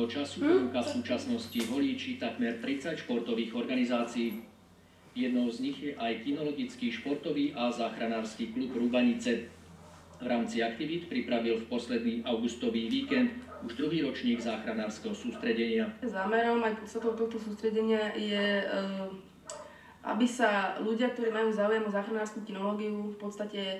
Toho času ponúka v súčasnosti Holíči takmer 30 športových organizácií. Jednou z nich je aj kinologický športový a záchranársky klub Rúbanice. V rámci aktivít pripravil v posledný augustový víkend už druhý ročník záchranárskeho sústredenia. Zámerom aj podstatou tohto sústredenia je, aby sa ľudia, ktorí majú záujem o záchranárskú kinológiu, v podstate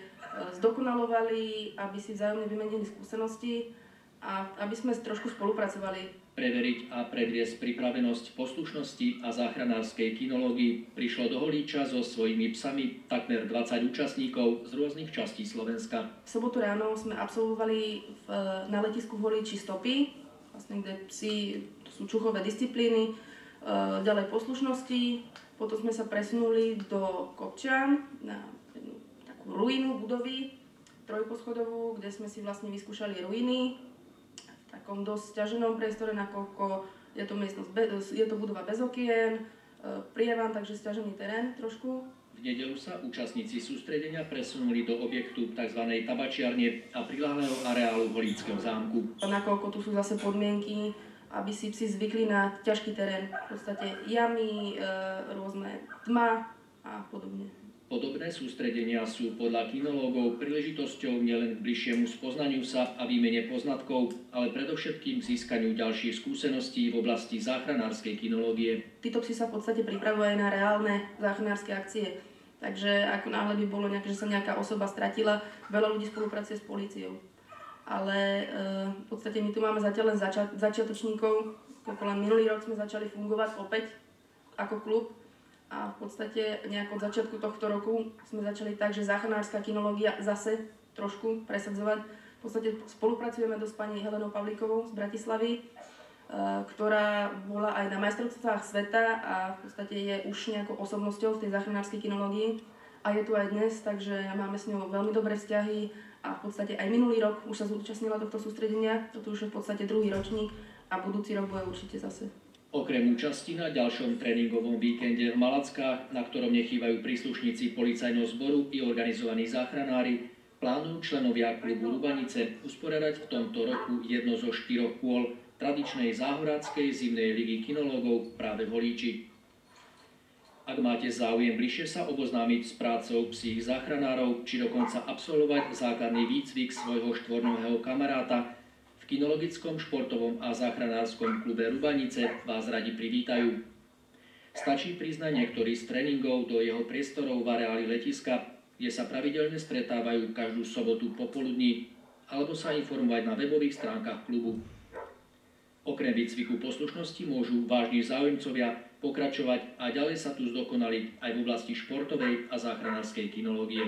zdokonalovali, aby si vzájomne vymenili skúsenosti a aby sme trošku spolupracovali. Preveriť a predviesť pripravenosť poslušnosti a záchranárskej kinológii prišlo do Holíča so svojimi psami takmer 20 účastníkov z rôznych častí Slovenska. V sobotu ráno sme absolvovali na letisku v Holíči stopy, vlastne, kde psi, to sú čuchové disciplíny, ďalej poslušnosti. Potom sme sa presunuli do Kopčian na jednu takú ruínu budovy, trojposchodovú, kde sme si vlastne vyskúšali ruiny v takom dosť ťaženom priestore, nakoľko je to budova bez okien, prievan, takže sťažený terén trošku. V nedeľu sa účastníci sústredenia presunuli do objektu tzv. Tabačiarne a priľahlého areálu Holíčskeho zámku. Nakoľko tu sú zase podmienky, aby si psi zvykli na ťažký terén, v podstate jamy, rôzne tma a podobne. Podobné sústredenia sú podľa kinológov príležitosťou nielen k bližšiemu spoznaniu sa a výmene poznatkov, ale predovšetkým k získaniu ďalších skúseností v oblasti záchranárskej kinológie. Títo psi sa v podstate pripravujú aj na reálne záchranárske akcie. Takže ako náhle by bolo že sa nejaká osoba stratila, veľa ľudí spolupracuje s políciou. Ale v podstate my tu máme zatiaľ len začiatočníkov. Len minulý rok sme začali fungovať opäť ako klub. A v podstate nejak od začiatku tohto roku sme začali tak, že záchranárska kinológia zase trošku presadzovať. V podstate spolupracujeme s pani Helenou Pavlíkovou z Bratislavy, ktorá bola aj na majstrovstvách sveta a v podstate je už nejakou osobnosťou v tej záchranárskej kinológii. A je tu aj dnes, takže máme s ňou veľmi dobré vzťahy a v podstate aj minulý rok už sa zúčastnila tohto sústredenia. Toto už je v podstate druhý ročník a budúci rok bude určite zase. Okrem účasti na ďalšom tréningovom víkende v Malackách, na ktorom nechýbajú príslušníci policajného zboru i organizovaní záchranári, plánujú členovia klubu Rúbanice usporiadať v tomto roku jedno zo 4 kôl tradičnej záhoráckej zimnej ligy kinológov práve v Holíči. Ak máte záujem bližšie sa oboznámiť s prácou psích záchranárov, či dokonca absolvovať základný výcvik svojho štvornohého kamaráta, v kinologickom, športovom a záchranárskom klube Rúbanice vás radi privítajú. Stačí priznať niektorý z tréningov do jeho priestorov v areáli letiska, kde sa pravidelne stretávajú každú sobotu popoludní, alebo sa informovať na webových stránkach klubu. Okrem výcviku poslušnosti môžu vážni záujemcovia pokračovať a ďalej sa tu zdokonaliť aj v oblasti športovej a záchranárskej kinológie.